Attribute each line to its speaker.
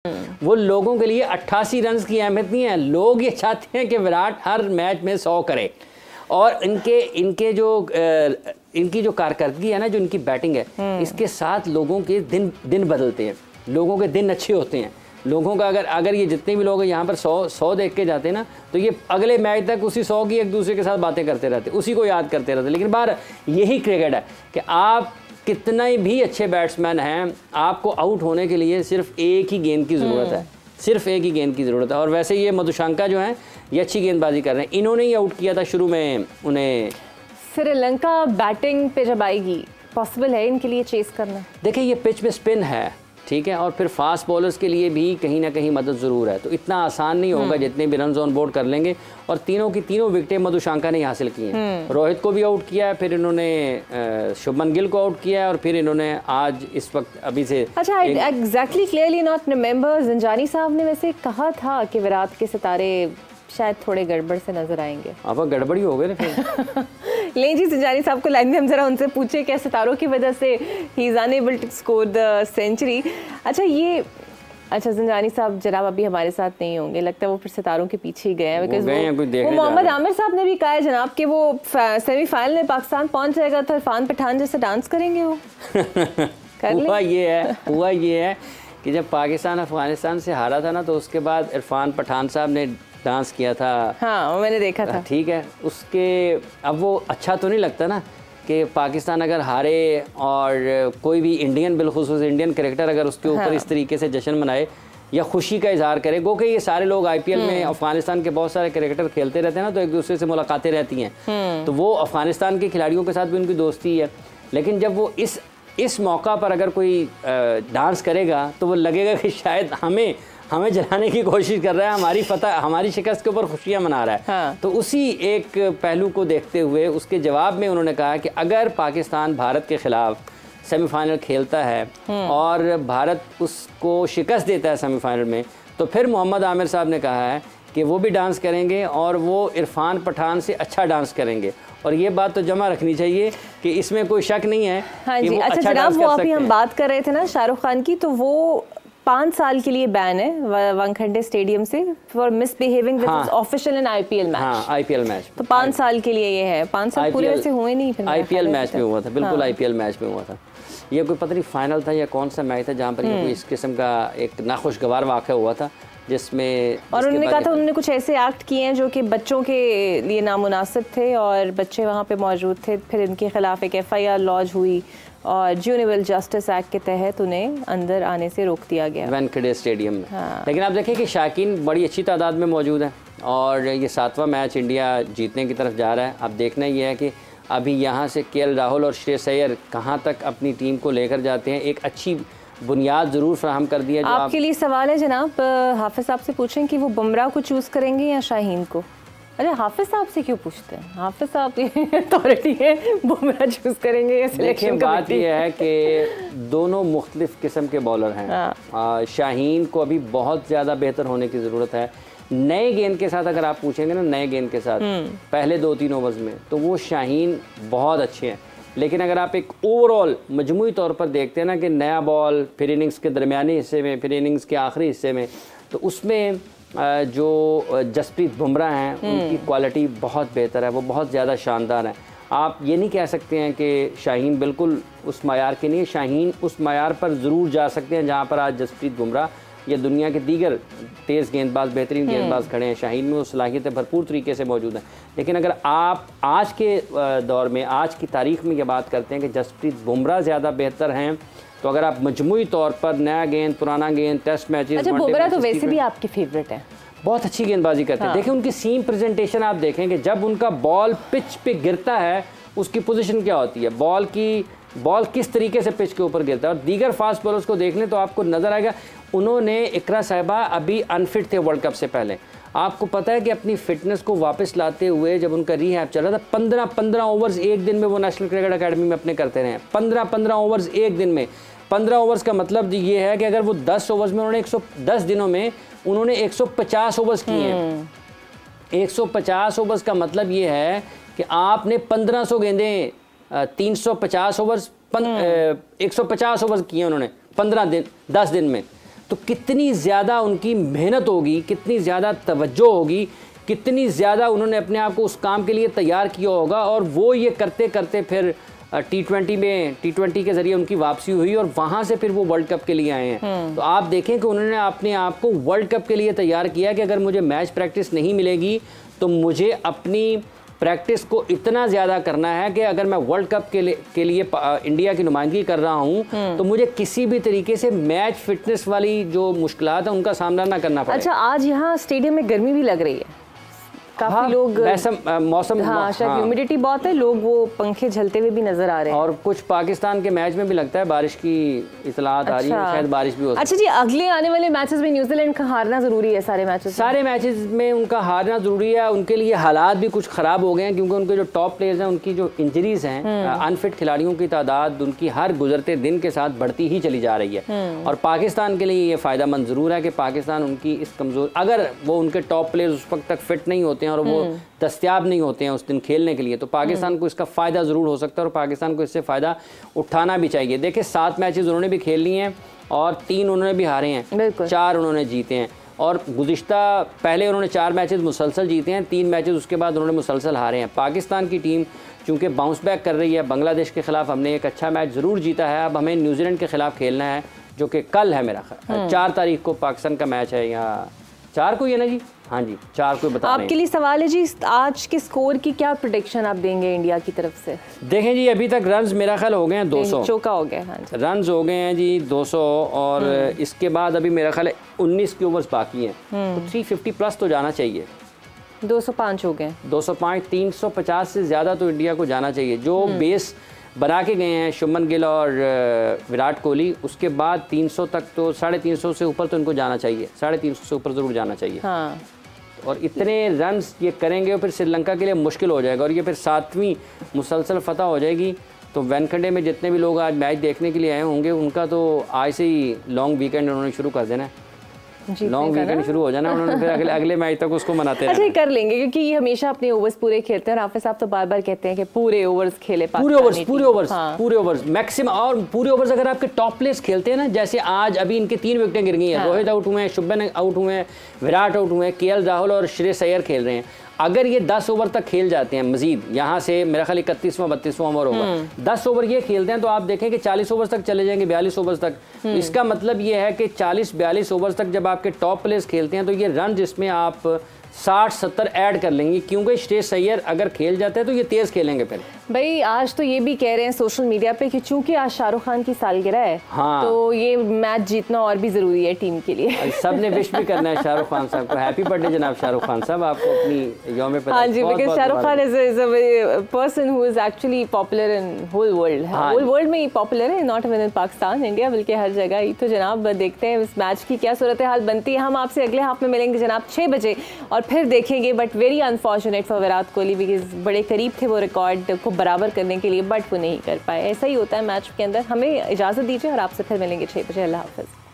Speaker 1: वो लोगों के लिए 88 रन की अहमियत नहीं है। लोग ये चाहते हैं कि विराट हर मैच में 100 करे। और इनकी जो कारकर्दगी है ना, जो इनकी बैटिंग है, इसके साथ लोगों के दिन बदलते हैं, लोगों के दिन अच्छे होते हैं। लोगों का अगर ये जितने भी लोग हैं यहाँ पर 100 देख के जाते हैं ना, तो ये अगले मैच तक उसी 100 की एक दूसरे के साथ बातें करते रहते, उसी को याद करते रहते। लेकिन बाहर यही क्रिकेट है कि आप कितना भी अच्छे बैट्समैन हैं, आपको आउट होने के लिए सिर्फ एक ही गेंद की ज़रूरत है, सिर्फ एक ही गेंद की ज़रूरत है। और वैसे ये मधुशंका जो हैं ये अच्छी गेंदबाजी कर रहे हैं। इन्होंने ही आउट किया था शुरू में उन्हें।
Speaker 2: श्रीलंका बैटिंग पे जब आएगी, पॉसिबल है इनके लिए चेस करना?
Speaker 1: देखिए ये पिच में स्पिन है, ठीक है, और फिर फास्ट बॉलर्स के लिए भी कहीं ना कहीं मदद ज़रूर है, तो इतना आसान नहीं होगा जितने भी रन ऑन बोर्ड कर लेंगे। और तीनों की तीनों विकेटें मधुशंका ने हासिल की हैं। रोहित को भी आउट किया है, फिर इन्होंने शुभमन गिल को आउट किया है, और फिर इन्होंने आज इस वक्त अभी से
Speaker 2: अच्छा exactly clearly not remember, Zanjani साहब ने वैसे कहा था कि विराट के सितारे शायद थोड़े गड़बड़ से नजर आएंगे।
Speaker 1: अब गड़बड़ी हो गए ना फिर।
Speaker 2: लें जी, ज़ंजानी साहब को लाइन में हम जरा उनसे पूछे क्या सितारों की वजह से ही is enable to score the century. अच्छा ज़ंजानी साहब जनाब अभी हमारे साथ नहीं होंगे, लगता है वो फिर सितारों के पीछे ही गए हैं, बिकॉज वो मोहम्मद आमिर साहब ने भी कहा है जनाब कि वो सेमीफाइनल में पाकिस्तान पहुंच जाएगा तो इरफान पठान जैसे डांस करेंगे वो।
Speaker 1: हुआ ये है कि जब पाकिस्तान अफगानिस्तान से हारा था ना, तो उसके बाद इरफान पठान साहब ने डांस किया था।
Speaker 2: हाँ, वो मैंने देखा था।
Speaker 1: ठीक है, उसके अब वो अच्छा तो नहीं लगता ना कि पाकिस्तान अगर हारे और कोई भी इंडियन, बिलखुसूस इंडियन क्रिकेटर अगर उसके ऊपर इस तरीके से जश्न मनाए या खुशी का इजहार करे। गो कि ये सारे लोग आईपीएल में अफगानिस्तान के बहुत सारे क्रिकेटर खेलते रहते हैं ना, तो एक दूसरे से मुलाकातें रहती हैं, तो वो अफगानिस्तान के खिलाड़ियों के साथ भी उनकी दोस्ती है। लेकिन जब वो इस मौका पर अगर कोई डांस करेगा तो वो लगेगा कि शायद हमें जलाने की कोशिश कर रहा है, हमारी शिकस्त के ऊपर खुशियां मना रहा है।
Speaker 2: हाँ।
Speaker 1: तो उसी एक पहलू को देखते हुए उसके जवाब में उन्होंने कहा कि अगर पाकिस्तान भारत के खिलाफ सेमीफाइनल खेलता है और भारत उसको शिकस्त देता है सेमीफाइनल में, तो फिर मोहम्मद आमिर साहब ने कहा है कि वो भी डांस करेंगे और वो इरफान पठान से अच्छा डांस करेंगे। और ये बात तो जमा रखनी चाहिए कि इसमें कोई शक नहीं है।
Speaker 2: हाँ
Speaker 1: कि
Speaker 2: जी,
Speaker 1: वो
Speaker 2: अच्छा
Speaker 1: अच्छा
Speaker 2: जनाब, वो
Speaker 1: डांस कर
Speaker 2: अभी
Speaker 1: सकते
Speaker 2: हम
Speaker 1: हैं।
Speaker 2: बात कर रहे थे ना शाहरुख खान की, तो वो 5 साल के लिए बैन है वानखेड़े स्टेडियम से for misbehaving with official in IPL match.
Speaker 1: हाँ, आईपीएल मैच
Speaker 2: तो 5 साल के लिए ये है। 5 साल पूरे वैसे हुए नहीं, फिर
Speaker 1: आईपीएल मैच में हुआ था, बिल्कुल आईपीएल मैच में हुआ था। ये कोई पता नहीं फाइनल था या कौन सा मैच था जहाँ पर ये कोई इस किस्म का एक नाखुशगवार वाक़या हुआ था, जिसमें
Speaker 2: और उन्होंने कहा था उन्होंने कुछ ऐसे एक्ट किए हैं जो कि बच्चों के लिए नामुनासिब थे और बच्चे वहाँ पे मौजूद थे। फिर इनके खिलाफ एक FIR लॉन्च हुई और जुवेनाइल जस्टिस एक्ट के तहत उन्हें अंदर आने से रोक दिया गया
Speaker 1: वानखेड़े स्टेडियम में।
Speaker 2: हाँ।
Speaker 1: लेकिन आप देखें कि शायकीन बड़ी अच्छी तादाद में मौजूद है और ये 7वां मैच इंडिया जीतने की तरफ जा रहा है। अब देखना ये है कि अभी यहाँ से KL राहुल और श्रेयस अय्यर कहाँ तक अपनी टीम को लेकर जाते हैं। एक अच्छी बुनियाद ज़रूर फराहम कर दिया। जो
Speaker 2: आपके लिए सवाल है जनाब, हाफिज़ साहब से पूछें कि वो बुमराह को चूज़ करेंगे या शाहीन को? अरे हाफिज़ साहब से क्यों पूछते हैं? हाफिज़ साहब अथॉरिटी है, बुमराह चूज़ करेंगे या सिलेक्शन कमेटी?
Speaker 1: बात यह है कि दोनों मुख्तलिफ किस्म के बॉलर हैं। शाहीन को अभी बहुत ज़्यादा बेहतर होने की ज़रूरत है। नए गेंद के साथ अगर आप पूछेंगे ना, नए गेंद के साथ पहले 2-3 ओवर्स में, तो वो शाहीन बहुत अच्छे हैं। लेकिन अगर आप एक ओवरऑल मजमूई तौर पर देखते हैं ना कि नया बॉल, फिर इनिंग्स के दरमियानी हिस्से में, फिर इनिंग्स के आखिरी हिस्से में, तो उसमें जो जसप्रीत बुमराह हैं उनकी क्वालिटी बहुत बेहतर है, वो बहुत ज़्यादा शानदार है। आप ये नहीं कह सकते हैं कि शाहीन बिल्कुल उस मायार के नहीं है। शाहीन उस मायार पर ज़रूर जा सकते हैं जहाँ पर आज जसप्रीत बुमराह या दुनिया के दीगर तेज़ गेंदबाज, बेहतरीन गेंदबाज खड़े हैं। शाहीन में वो सलाहियतें भरपूर तरीके से मौजूद हैं। लेकिन अगर आप आज के दौर में, आज की तारीख में ये बात करते हैं कि जसप्रीत बुमराह ज़्यादा बेहतर हैं, तो अगर आप मजमूई तौर पर नया गेंद, पुराना गेंद, टेस्ट मैचेस,
Speaker 2: अच्छा बुमराह तो वैसे भी आपके फेवरेट है,
Speaker 1: बहुत अच्छी गेंदबाजी करते हैं। देखिए उनकी सीम प्रेजेंटेशन आप देखेंगे, जब उनका बॉल पिच पे गिरता है उसकी पोजीशन क्या होती है, बॉल किस तरीके से पिच के ऊपर गिरता है। और दीगर फास्ट बॉलर्स को देख लें तो आपको नज़र आएगा, उन्होंने इकरा साहिबा अभी अनफिट थे वर्ल्ड कप से पहले। आपको पता है कि अपनी फिटनेस को वापस लाते हुए जब उनका रीहैब चल रहा था, 15 ओवर्स एक दिन में वो नेशनल क्रिकेट अकेडमी में अपने करते रहे। 15 ओवर्स एक दिन में। 15 ओवर्स का मतलब ये है कि अगर वो 10 ओवर्स में उन्होंने 110 दिनों में उन्होंने 150 ओवर्स किए हैं। 150 ओवर्स का मतलब ये है कि आपने 1500 गेंदें, 350 ओवर्स, 150 ओवर्स किए उन्होंने 10 दिन में। तो कितनी ज़्यादा उनकी मेहनत होगी, कितनी ज़्यादा तवज्जो होगी, कितनी ज़्यादा उन्होंने अपने आप को उस काम के लिए तैयार किया होगा। और वो ये करते करते फिर T20 के ज़रिए उनकी वापसी हुई और वहाँ से फिर वो वर्ल्ड कप के लिए आए हैं। तो आप देखें कि उन्होंने अपने आप को वर्ल्ड कप के लिए तैयार किया कि अगर मुझे मैच प्रैक्टिस नहीं मिलेगी तो मुझे अपनी प्रैक्टिस को इतना ज़्यादा करना है कि अगर मैं वर्ल्ड कप के लिए इंडिया की नुमाइंदगी कर रहा हूँ तो मुझे किसी भी तरीके से मैच फिटनेस वाली जो मुश्किलात है उनका सामना ना करना पड़े।
Speaker 2: अच्छा, आज यहाँ स्टेडियम में गर्मी भी लग रही है, काफी लोग
Speaker 1: मौसम
Speaker 2: शायद ह्यूमिडिटी बहुत है, लोग वो पंखे झलते हुए भी नजर आ रहे हैं।
Speaker 1: और कुछ पाकिस्तान के मैच में भी लगता है बारिश की इतलात आ रही है, शायद बारिश भी हो सकती है।
Speaker 2: अच्छा जी, अगले आने वाले मैचेस में न्यूजीलैंड का हारना जरूरी है? सारे मैचेस
Speaker 1: में उनका हारना जरूरी है। उनके लिए हालात भी कुछ खराब हो गए हैं क्योंकि उनके जो टॉप प्लेयर्स हैं उनकी जो इंजरीज हैं, अनफिट खिलाड़ियों की तादाद उनकी हर गुजरते दिन के साथ बढ़ती ही चली जा रही है। और पाकिस्तान के लिए ये फायदेमंद जरूर है कि पाकिस्तान उनकी इस कमजोर, अगर वो उनके टॉप प्लेयर्स उस वक्त तक फिट नहीं होते हैं और वो दस्तयाब नहीं होते हैं उस दिन खेलने के लिए, तो पाकिस्तान को इसका फ़ायदा ज़रूर हो सकता है और पाकिस्तान को इससे फ़ायदा उठाना भी चाहिए। देखिए 7 मैचेस उन्होंने भी खेल लिए हैं और 3 उन्होंने भी हारे हैं, 4 उन्होंने जीते हैं। और गुज़िश्ता पहले उन्होंने 4 मैचेस मुसलसल जीते हैं, 3 मैचेस उसके बाद उन्होंने मुसलसल हारे हैं। पाकिस्तान की टीम चूँकि बाउंस बैक कर रही है, बांग्लादेश के ख़िलाफ़ हमने एक अच्छा मैच ज़रूर जीता है, अब हमें न्यूजीलैंड के ख़िलाफ़ खेलना है जो कि कल है मेरा ख्याल 4 तारीख को पाकिस्तान का मैच है। यहाँ 4 को ही है ना जी? हाँ जी 4 को बता
Speaker 2: आपके लिए सवाल है जी, आज के स्कोर की क्या प्रेडिक्शन आप देंगे इंडिया की तरफ से?
Speaker 1: देखें जी, अभी तक रन्स मेरा ख्याल हो गए हैं 200,
Speaker 2: चौका हो गया। हाँ जी,
Speaker 1: रन्स हो गए हैं जी 200 और इसके बाद अभी मेरा ख्याल है 19 के ओवर्स बाकी हैं, तो 350 प्लस तो जाना चाहिए।
Speaker 2: 205 हो गए,
Speaker 1: 205, 350 से ज़्यादा तो इंडिया को जाना चाहिए। जो बेस बना के गए हैं शुभमन गिल और विराट कोहली, उसके बाद 300 तक तो 350 से ऊपर तो इनको जाना चाहिए, 350 से ऊपर ज़रूर जाना चाहिए।
Speaker 2: हाँ।
Speaker 1: और इतने रन्स ये करेंगे फिर श्रीलंका के लिए मुश्किल हो जाएगा और ये फिर 7वीं मुसलसल फतह हो जाएगी। तो वैनखंडे में जितने भी लोग आज मैच देखने के लिए आए होंगे उनका तो आज से ही लॉन्ग वीकेंड उन्होंने शुरू कर देना है, लॉन्ग वीकेंड शुरू हो जाना उन्होंने, फिर अगले मैच तक उसको मनाते हैं।
Speaker 2: अच्छा, कर लेंगे क्योंकि ये हमेशा अपने ओवर्स पूरे खेलते हैं और हाफिज साहब तो बार बार कहते हैं कि पूरे ओवर्स खेले,
Speaker 1: पूरे ओवर्स मैक्सिमम। और पूरे ओवर्स अगर आपके टॉप प्लेयर्स खेलते हैं ना, जैसे आज अभी इनके 3 विकेटें गिर गई हैं, रोहित आउट हुए हैं, शुभमन आउट हुए हैं, विराट आउट हुए हैं, KL राहुल और श्रेयस अय्यर खेल रहे हैं। अगर ये 10 ओवर तक खेल जाते हैं मजीद, यहाँ से मेरा ख्याल 31वां 32वां ओवर होगा, 10 ओवर ये खेलते हैं तो आप देखें कि 40 ओवर तक चले जाएंगे, 42 ओवर तक। तो इसका मतलब ये है कि 40-42 ओवर तक जब आपके टॉप प्लेयर्स खेलते हैं तो ये रन जिसमें आप 60-70 ऐड कर लेंगे, क्योंकि श्रेयस अय्यर अगर खेल जाते हैं तो ये तेज़ खेलेंगे। फिर
Speaker 2: भाई आज तो ये भी कह रहे हैं सोशल मीडिया पे कि चूंकि आज शाहरुख खान की सालगिरह है,
Speaker 1: हाँ,
Speaker 2: तो ये मैच जीतना और भी ज़रूरी है टीम के लिए।
Speaker 1: सब ने विश भी करना है शाहरुख खान साहब को, हैप्पी बर्थडे जनाब शाहरुख खान साहब, आपको अपनी यौम पैदा।
Speaker 2: हाँ जी, because Shahrukh Khan is a person who is actually popular in whole world, whole world में ही पॉपुलर है, not even in Pakistan, India, बल्कि हर जगह ही। तो जनाब देखते हैं इस मैच की क्या सूरत हाल बनती है। हम आपसे अगले हाफ में मिलेंगे जनाब 6 बजे और फिर देखेंगे। But very unfortunate for Virat Kohli, because बड़े करीब थे वो रिकॉर्ड को बराबर करने के लिए, बट वो नहीं कर पाए। ऐसा ही होता है मैच के अंदर। हमें इजाज़त दीजिए और आपसे फिर मिलेंगे 6 बजे। अल्लाह हाफ़िज़।